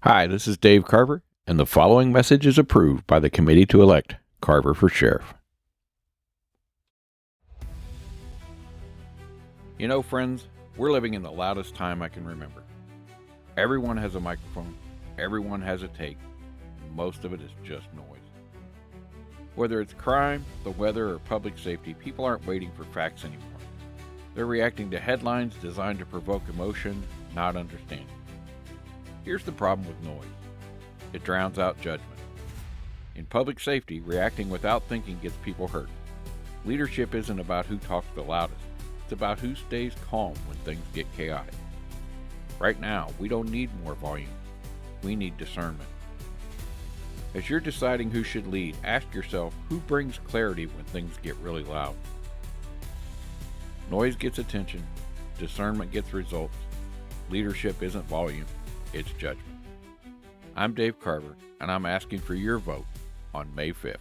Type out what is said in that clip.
Hi, this is Dave Carver, and the following message is approved by the committee to elect Carver4Sheriff. You know, friends, we're living in the loudest time I can remember. Everyone has a microphone, everyone has a take, and most of it is just noise. Whether it's crime, the weather, or public safety, people aren't waiting for facts anymore. They're reacting to headlines designed to provoke emotion, not understanding. Here's the problem with noise. It drowns out judgment. In public safety, reacting without thinking gets people hurt. Leadership isn't about who talks the loudest. It's about who stays calm when things get chaotic. Right now, we don't need more volume. We need discernment. As you're deciding who should lead, ask yourself who brings clarity when things get really loud. Noise gets attention. Discernment gets results. Leadership isn't volume. It's judgment. I'm Dave Carver, and I'm asking for your vote on May 5th.